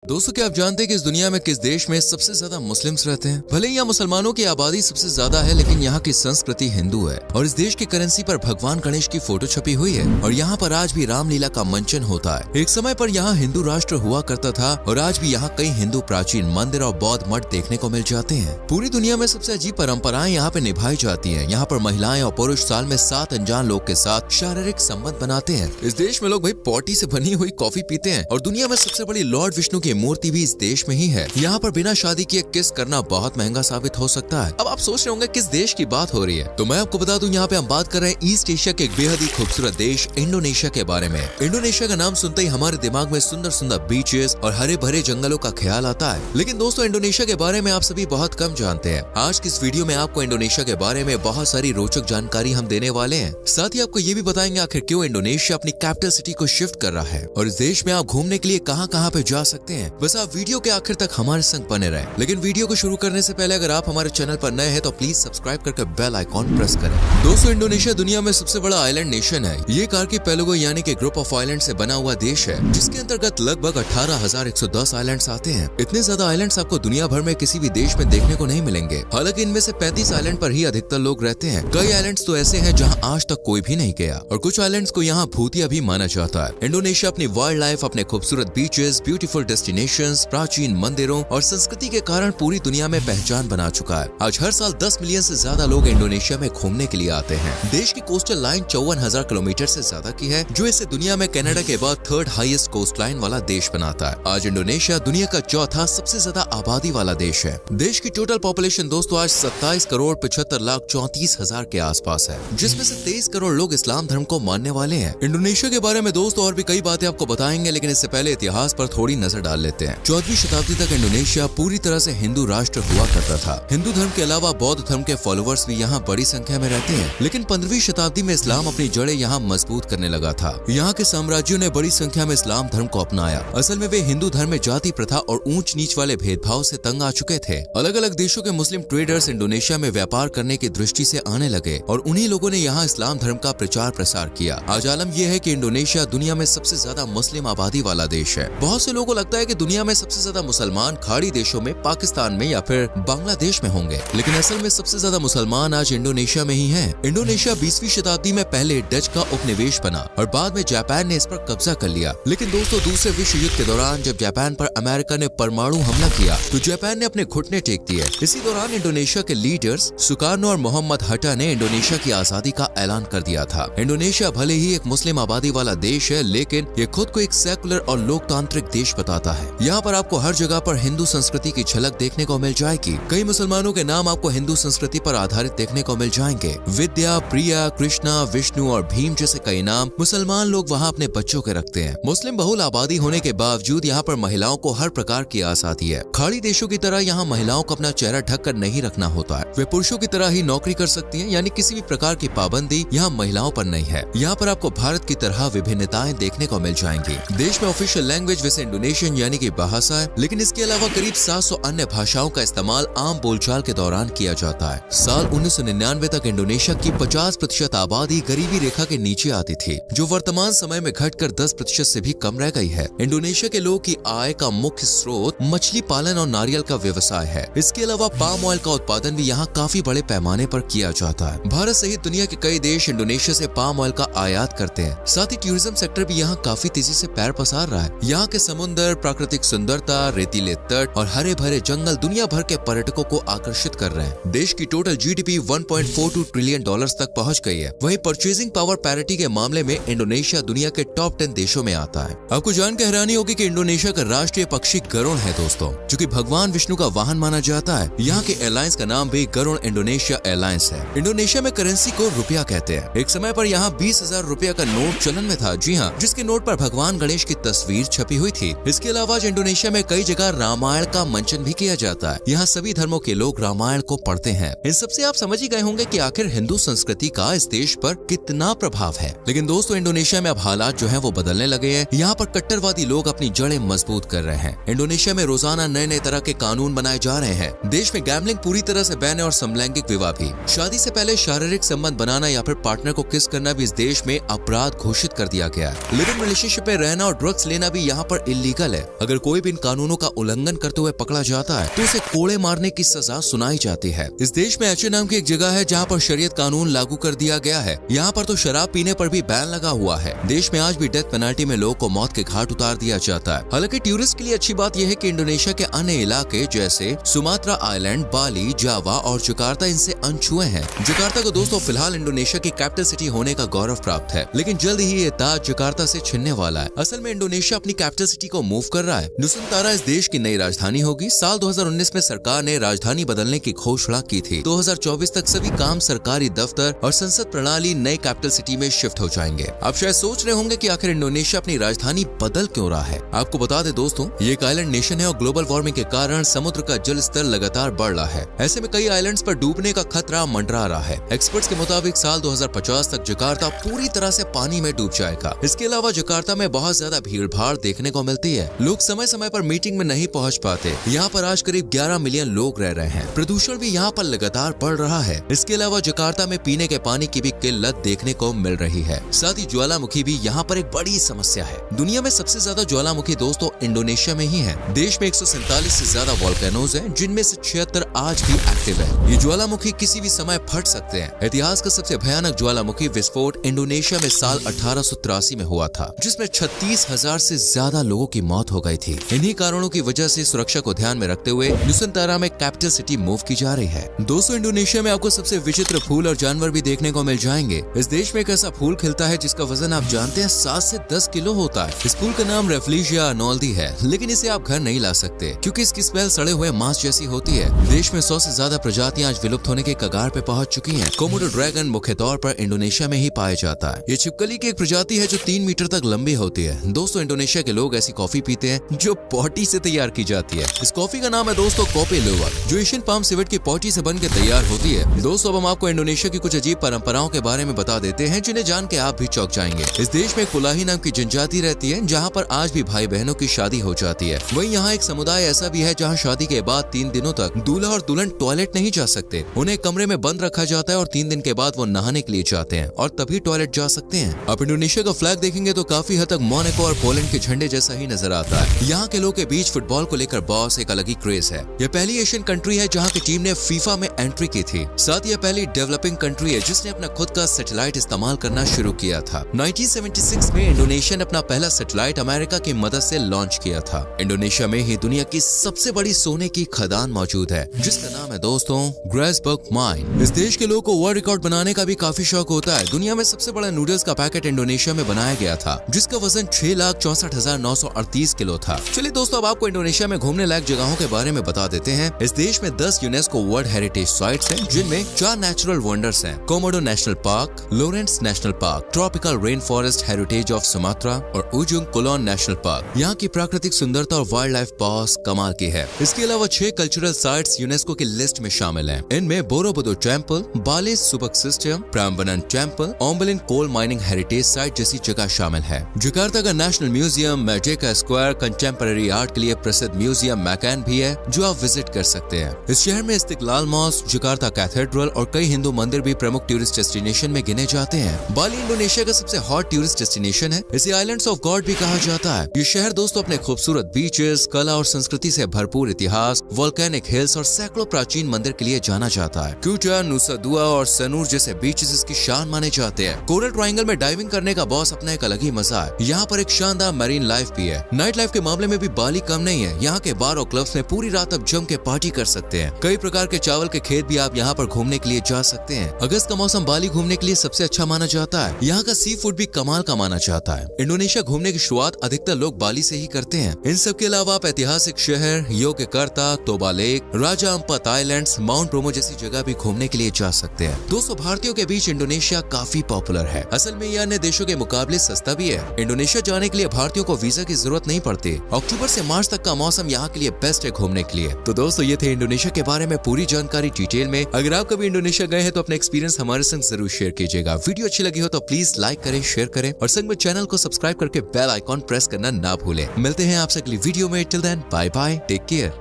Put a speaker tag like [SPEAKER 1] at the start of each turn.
[SPEAKER 1] दोस्तों, क्या आप जानते हैं कि इस दुनिया में किस देश में सबसे ज्यादा मुस्लिम्स रहते हैं? भले ही यहाँ मुसलमानों की आबादी सबसे ज्यादा है, लेकिन यहाँ की संस्कृति हिंदू है और इस देश की करेंसी पर भगवान गणेश की फोटो छपी हुई है और यहाँ पर आज भी रामलीला का मंचन होता है। एक समय पर यहाँ हिंदू राष्ट्र हुआ करता था और आज भी यहाँ कई हिंदू प्राचीन मंदिर और बौद्ध मठ देखने को मिल जाते हैं। पूरी दुनिया में सबसे अजीब परंपराएं यहाँ पे निभाई जाती हैं। यहाँ पर महिलाएं और पुरुष साल में 7 अनजान लोग के साथ शारीरिक संबंध बनाते हैं। इस देश में लोग भाई पॉटी से बनी हुई कॉफी पीते हैं और दुनिया में सबसे बड़ी लॉर्ड विष्णु की मूर्ति भी इस देश में ही है। यहाँ पर बिना शादी किए किस करना बहुत महंगा साबित हो सकता है। अब आप सोच रहे होंगे किस देश की बात हो रही है, तो मैं आपको बता दूं यहाँ पे हम बात कर रहे हैं ईस्ट एशिया के एक बेहद ही खूबसूरत देश इंडोनेशिया के बारे में। इंडोनेशिया का नाम सुनते ही हमारे दिमाग में सुंदर सुंदर बीचेस और हरे भरे जंगलों का ख्याल आता है, लेकिन दोस्तों इंडोनेशिया के बारे में आप सभी बहुत कम जानते हैं। आज की इस वीडियो में आपको इंडोनेशिया के बारे में बहुत सारी रोचक जानकारी हम देने वाले हैं। साथ ही आपको ये भी बताएंगे आखिर क्यों इंडोनेशिया अपनी कैपिटल सिटी को शिफ्ट कर रहा है और इस देश में आप घूमने के लिए कहां पे जा सकते हैं। बस आप वीडियो के आखिर तक हमारे संग बने रहें। लेकिन वीडियो को शुरू करने से पहले अगर आप हमारे चैनल पर नए हैं तो प्लीज सब्सक्राइब करके बेल आइकॉन प्रेस करें। दोस्तों, इंडोनेशिया दुनिया में सबसे बड़ा आइलैंड नेशन है। ये आर्किपेलागो यानी कि ग्रुप ऑफ आइलैंड से बना हुआ देश है, जिसके अंतर्गत लगभग 18,110 आइलैंड्स आते हैं। इतने ज्यादा आइलैंड्स आपको दुनिया भर में किसी भी देश में देखने को नहीं मिलेंगे। हालांकि इनमें से 35 आइलैंड पर ही अधिकतर लोग रहते हैं। कई आइलैंड्स तो ऐसे हैं जहां आज तक कोई भी नहीं गया और कुछ आइलैंड्स को यहाँ भूतिया भी माना जाता है। इंडोनेशिया अपनी वाइल्ड लाइफ, अपने खूबसूरत बीचेस, ब्यूटीफुल डेस्टिनेशंस, प्राचीन मंदिरों और संस्कृति के कारण पूरी दुनिया में पहचान बना चुका है। आज हर साल 10 मिलियन से ज्यादा लोग इंडोनेशिया में घूमने के लिए आते हैं। देश की कोस्टल लाइन 54,000 किलोमीटर से ज्यादा की है, जो इसे दुनिया में कनाडा के बाद 3rd हाईएस्ट कोस्ट लाइन वाला देश बनाता है। आज इंडोनेशिया दुनिया का चौथा सबसे ज्यादा आबादी वाला देश है। देश की टोटल पॉपुलेशन दोस्तों आज 27,75,34,00,000 के आसपास है, जिसमें से 23 करोड़ लोग इस्लाम धर्म को मानने वाले हैं। इंडोनेशिया के बारे में दोस्तों और भी कई बातें आपको बताएंगे, लेकिन इससे पहले इतिहास पर थोड़ी नजर डाल लेते हैं। 14वीं शताब्दी तक इंडोनेशिया पूरी तरह से हिंदू राष्ट्र हुआ करता था। हिंदू धर्म के अलावा बौद्ध धर्म के फॉलोअर्स भी यहाँ बड़ी संख्या में रहते हैं, लेकिन 15वीं शताब्दी में इस्लाम अपनी जड़ें यहाँ मजबूत करने लगा था। यहाँ के साम्राज्यों ने बड़ी संख्या में इस्लाम धर्म को अपनाया। असल में वे हिंदू धर्म में जाति प्रथा और ऊंच नीच वाले भेदभाव से तंग आ चुके थे। अलग अलग देशों के मुस्लिम ट्रेडर्स इंडोनेशिया में व्यापार करने की दृष्टि से आने लगे और उन्हीं लोगों ने यहाँ इस्लाम धर्म का प्रचार प्रसार किया। आज आलम यह है कि इंडोनेशिया दुनिया में सबसे ज्यादा मुस्लिम आबादी वाला देश है। बहुत से लोगों को लगता है कि दुनिया में सबसे ज्यादा मुसलमान खाड़ी देशों में, पाकिस्तान में या फिर बांग्लादेश में होंगे, लेकिन असल में सबसे ज्यादा मुसलमान आज इंडोनेशिया में ही हैं। इंडोनेशिया 20वीं शताब्दी में पहले डच का उपनिवेश बना और बाद में जापान ने इस पर कब्जा कर लिया। लेकिन दोस्तों दूसरे विश्व युद्ध के दौरान जब जापान पर अमेरिका ने परमाणु हमला किया तो जापान ने अपने घुटने टेक दिए। इसी दौरान इंडोनेशिया के लीडर्स सुकार्नो और मोहम्मद हट्टा ने इंडोनेशिया की आजादी का ऐलान कर दिया था। इंडोनेशिया भले ही एक मुस्लिम आबादी वाला देश है, लेकिन ये खुद को एक सेकुलर और लोकतांत्रिक देश बताता है। यहाँ पर आपको हर जगह पर हिंदू संस्कृति की झलक देखने को मिल जाएगी। कई मुसलमानों के नाम आपको हिंदू संस्कृति पर आधारित देखने को मिल जाएंगे। विद्या, प्रिया, कृष्णा, विष्णु और भीम जैसे कई नाम मुसलमान लोग वहाँ अपने बच्चों के रखते हैं। मुस्लिम बहुल आबादी होने के बावजूद यहाँ पर महिलाओं को हर प्रकार की आजादी है। खाड़ी देशों की तरह यहाँ महिलाओं को अपना चेहरा ढककर नहीं रखना होता है। वे पुरुषों की तरह ही नौकरी कर सकती हैं, यानी किसी भी प्रकार की पाबंदी यहाँ महिलाओं पर नहीं है। यहाँ पर आपको भारत की तरह विभिन्नताएं देखने को मिल जाएंगी। देश में ऑफिशियल लैंग्वेज वैसे इंडोनेशियन यानी कि भाषा है, लेकिन इसके अलावा करीब 700 अन्य भाषाओं का इस्तेमाल आम बोलचाल के दौरान किया जाता है। साल 1999 तक इंडोनेशिया की 50% आबादी गरीबी रेखा के नीचे आती थी, जो वर्तमान समय में घटकर 10% से भी कम रह गई है। इंडोनेशिया के लोगों की आय का मुख्य स्रोत मछली पालन और नारियल का व्यवसाय है। इसके अलावा पाम ऑयल का उत्पादन भी यहाँ काफी बड़े पैमाने पर किया जाता है। भारत सहित दुनिया के कई देश इंडोनेशिया से पाम ऑयल का आयात करते हैं। साथ ही टूरिज्म सेक्टर भी यहाँ काफी तेजी से पैर पसार रहा है। यहाँ के समुद्र, प्राकृतिक सुंदरता, रेतीले तट और हरे भरे जंगल दुनिया भर के पर्यटकों को आकर्षित कर रहे हैं। देश की टोटल जीडीपी 1.42 ट्रिलियन डॉलर्स तक पहुँच गई है। वहीं परचेजिंग पावर पैरिटी के मामले में इंडोनेशिया दुनिया के टॉप 10 देशों में आता है। आपको जानकर हैरानी होगी कि इंडोनेशिया का राष्ट्रीय पक्षी गरुड़ है दोस्तों, जो कि भगवान विष्णु का वाहन माना जाता है। यहाँ के एयरलाइंस का नाम भी गरुड़ इंडोनेशिया एयरलाइंस है। इंडोनेशिया में करेंसी को रुपया कहते हैं। एक समय पर यहाँ 20,000 रुपया का नोट चलन में था, जी हाँ, जिसके नोट पर भगवान गणेश की तस्वीर छपी हुई थी। इसके अलावा इंडोनेशिया में कई जगह रामायण का मंचन भी किया जाता है। यहाँ सभी धर्मों के लोग रामायण को पढ़ते हैं। इन सबसे आप समझ ही गए होंगे कि आखिर हिंदू संस्कृति का इस देश पर कितना प्रभाव है। लेकिन दोस्तों इंडोनेशिया में अब हालात जो है वो बदलने लगे हैं। यहाँ पर कट्टरवादी लोग अपनी जड़ें मजबूत कर रहे हैं। इंडोनेशिया में रोजाना नए नए तरह के कानून बनाए जा रहे हैं। देश में गैम्बलिंग पूरी तरह से बैन है और समलैंगिक विवाह भी। शादी से पहले शारीरिक संबंध बनाना या फिर पार्टनर को किस करना भी इस देश में अपराध घोषित कर दिया गया है। लिव इन रिलेशनशिप में रहना और ड्रग्स लेना भी यहाँ पर इलीगल है। अगर कोई भी इन कानूनों का उल्लंघन करते हुए पकड़ा जाता है तो उसे कोड़े मारने की सजा सुनाई जाती है। इस देश में एचे नाम की एक जगह है जहाँ पर शरीयत कानून लागू कर दिया गया है। यहाँ पर तो शराब पीने पर भी बैन लगा हुआ है। देश में आज भी डेथ पेनल्टी में लोगों को मौत के घाट उतार दिया जाता है। हालांकि टूरिस्ट के लिए अच्छी बात यह है कि इंडोनेशिया के अन्य इलाके जैसे सुमात्रा आइलैंड, बाली, जावा और जकार्ता इनसे अनछुए हैं। जकार्ता को दोस्तों फिलहाल इंडोनेशिया की कैपिटल सिटी होने का गौरव प्राप्त है, लेकिन जल्द ही ये ताज जकार्ता से छिनने वाला है। असल में इंडोनेशिया अपनी कैपिटल सिटी को मूव कर रहा है। नुसंतारा इस देश की नई राजधानी होगी। साल 2019 में सरकार ने राजधानी बदलने की घोषणा की थी। 2024 तक सभी काम, सरकारी दफ्तर और संसद प्रणाली नई कैपिटल सिटी में शिफ्ट हो जाएंगे। आप शायद सोच रहे होंगे कि आखिर इंडोनेशिया अपनी राजधानी बदल क्यों रहा है। आपको बता दें दोस्तों, ये एक आइलैंड नेशन है और ग्लोबल वार्मिंग के कारण समुद्र का जल स्तर लगातार बढ़ रहा है। ऐसे में कई आइलैंड्स पर डूबने का खतरा मंडरा रहा है। एक्सपर्ट्स के मुताबिक साल 2050 तक जकार्ता पूरी तरह से पानी में डूब जाएगा। इसके अलावा जकार्ता में बहुत ज्यादा भीड़ भाड़ देखने को मिलती है। लोग समय समय पर मीटिंग में नहीं पहुंच पाते। यहाँ पर आज करीब 11 मिलियन लोग रह रहे हैं। प्रदूषण भी यहाँ पर लगातार बढ़ रहा है। इसके अलावा जकार्ता में पीने के पानी की भी किल्लत देखने को मिल रही है। साथ ही ज्वालामुखी भी यहाँ पर एक बड़ी समस्या है। दुनिया में सबसे ज्यादा ज्वालामुखी दोस्तों इंडोनेशिया में ही है। देश में 147 से ज्यादा वोल्केनोज हैं, जिनमें से 76 आज भी एक्टिव है। ये ज्वालामुखी किसी भी समय फट सकते हैं। इतिहास का सबसे भयानक ज्वालामुखी विस्फोट इंडोनेशिया में साल 1883 में हुआ था, जिसमें 36,000 से ज्यादा लोगों की मौत हो गई थी। इन्हीं कारणों की वजह से सुरक्षा को ध्यान में रखते हुए नुसंतारा में कैपिटल सिटी मूव की जा रही है। दोस्तों, इंडोनेशिया में आपको सबसे विचित्र फूल और जानवर भी देखने को मिल जाएंगे। इस देश में एक ऐसा फूल खिलता है जिसका वजन आप जानते हैं 7 से 10 किलो होता है। इस फूल का नाम रेफ्लिशिया अर्नोल्दी है, लेकिन इसे आप घर नहीं ला सकते क्योंकि इसकी स्मेल सड़े हुए मांस जैसी होती है। देश में 100 से ज्यादा प्रजातियां आज विलुप्त होने के कगार पे पहुंच चुकी हैं। कोमोडो ड्रैगन मुख्य तौर पर इंडोनेशिया में ही पाया जाता है। ये छिपकली की एक प्रजाति है जो 3 मीटर तक लंबी होती है। दोस्तों, इंडोनेशिया के लोग ऐसी कॉफी पीते हैं जो पॉटी से तैयार की जाती है। इस कॉफी का नाम है दोस्तों कॉपी लुवक, जो एशियन पाम सिवेट की पॉटी से बनकर तैयार होती है। दोस्तों, अब हम आपको इंडोनेशिया की कुछ अजीब परंपराओं के बारे में बता देते हैं जिन्हें जान के आप भी चौंक जाएंगे। इस देश में कुलाही नाम की जनजाति रहती है, जहाँ पर आज भी भाई बहनों की शादी हो जाती है। वहीं यहाँ एक समुदाय ऐसा भी है जहाँ शादी के बाद 3 दिनों तक दूल्हा और दुल्हन टॉयलेट नहीं जा सकते। उन्हें कमरे में बंद रखा जाता है और 3 दिन के बाद वो नहाने के लिए जाते हैं और तभी टॉयलेट जा सकते हैं। आप इंडोनेशिया का फ्लैग देखेंगे तो काफी हद तक मोनाको और पोलैंड के झंडे जैसा ही नजर आता है। यहाँ के लोग के बीच फुटबॉल को लेकर बॉस एक अलग ही क्रेज है। यह पहली एशियन कंट्री है जहाँ की टीम ने फीफा में एंट्री की थी। साथ ही यह पहली डेवलपिंग कंट्री है जिसने अपना खुद का सैटेलाइट इस्तेमाल करना शुरू किया था। 1976 में इंडोनेशिया ने अपना पहला सैटेलाइट अमेरिका की मदद से लॉन्च किया था। इंडोनेशिया में ही दुनिया की सबसे बड़ी सोने की खदान मौजूद है, जिसका नाम है दोस्तों ग्रेसबर्ग माइन। इस देश के लोगों को वर्ल्ड रिकॉर्ड बनाने का भी काफी शौक होता है। दुनिया में सबसे बड़ा नूडल्स का पैकेट इंडोनेशिया में बनाया गया था, जिसका वजन 6,64,938 किलो था। चलिए दोस्तों, अब आपको इंडोनेशिया में घूमने लायक जगहों के बारे में बता देते हैं। इस देश में 10 यूनेस्को वर्ल्ड हेरिटेज साइट्स हैं, जिनमें 4 नेचुरल वंडर्स हैं: Komodo national park, Lorentz national park, tropical rain forest heritage of Sumatra और उजुंग कुलोन नेशनल पार्क। यहाँ की प्राकृतिक सुंदरता और वाइल्ड लाइफ बहुत कमाल की है। इसके अलावा 6 कल्चरल साइट्स यूनेस्को की लिस्ट में शामिल हैं। इनमें Borobudur Temple, Bali Subak System, Prambanan Temple, Ombilin Coal Mining Heritage Site जैसी जगह शामिल है। जकार्ता का National Museum, Merdeka Square, contemporary art के लिए प्रसिद्ध म्यूजियम मैकान भी है, जो आप विजिट कर सकते हैं। इस शहर में इस्तिकलाल मॉस्क, जकार्ता कैथेड्रल और कई हिंदू मंदिर भी प्रमुख टूरिस्ट डेस्टिनेशन में गिने जाते हैं। बाली इंडोनेशिया का सबसे हॉट टूरिस्ट डेस्टिनेशन है। इसे आइलैंड्स ऑफ गॉड भी कहा जाता है। ये शहर दोस्तों अपने खूबसूरत बीचेस, कला और संस्कृति से भरपूर इतिहास, वोल्केनिक हिल्स और सैकड़ों प्राचीन मंदिर के लिए जाना जाता है। क्यूटा, नुसा दुआ और सनूर जैसे बीचेस इसकी शान माने जाते हैं। कोरल ट्रायंगल में डाइविंग करने का बॉस अपना एक अलग ही मजा है। यहाँ पर एक शानदार मरीन लाइफ भी है। नाइट लाइफ के मामले में भी बाली कम नहीं है। यहाँ के बार और क्लब्स में पूरी रात आप जम के पार्टी कर सकते हैं। कई प्रकार के चावल के खेत भी आप यहाँ पर घूमने के लिए जा सकते हैं। अगस्त का मौसम बाली घूमने के लिए सबसे अच्छा माना जाता है। यहाँ का सी फूड भी कमाल का माना जाता है। इंडोनेशिया घूमने की शुरुआत अधिकतर लोग बाली से ही करते हैं। इन सब के अलावा आप ऐतिहासिक शहर योग्यकर्ता, तोबा लेक, राजा अम्पत आइलैंड्स, माउंट ब्रोमो जैसी जगह भी घूमने के लिए जा सकते हैं। दोस्तों, भारतीयों के बीच इंडोनेशिया काफी पॉपुलर है। असल में यह अन्य देशों के मुकाबले सस्ता भी है। इंडोनेशिया जाने के लिए भारतीयों को वीजा की जरूरत नहीं पड़ती। अक्टूबर से मार्च तक का मौसम यहाँ के लिए बेस्ट है घूमने के लिए। तो दोस्तों, ये थे इंडोनेशिया के बारे में पूरी जानकारी डिटेल में। अगर आप कभी इंडोनेशिया गए हैं तो अपना एक्सपीरियंस हमारे संग जरूर शेयर कीजिएगा। वीडियो अच्छी लगी हो तो प्लीज लाइक करें, शेयर करें और संग में चैनल को सब्सक्राइब करके बेल आइकॉन प्रेस करना ना भूलें। मिलते हैं आपसे अगली वीडियो में। Till then, bye bye, take care.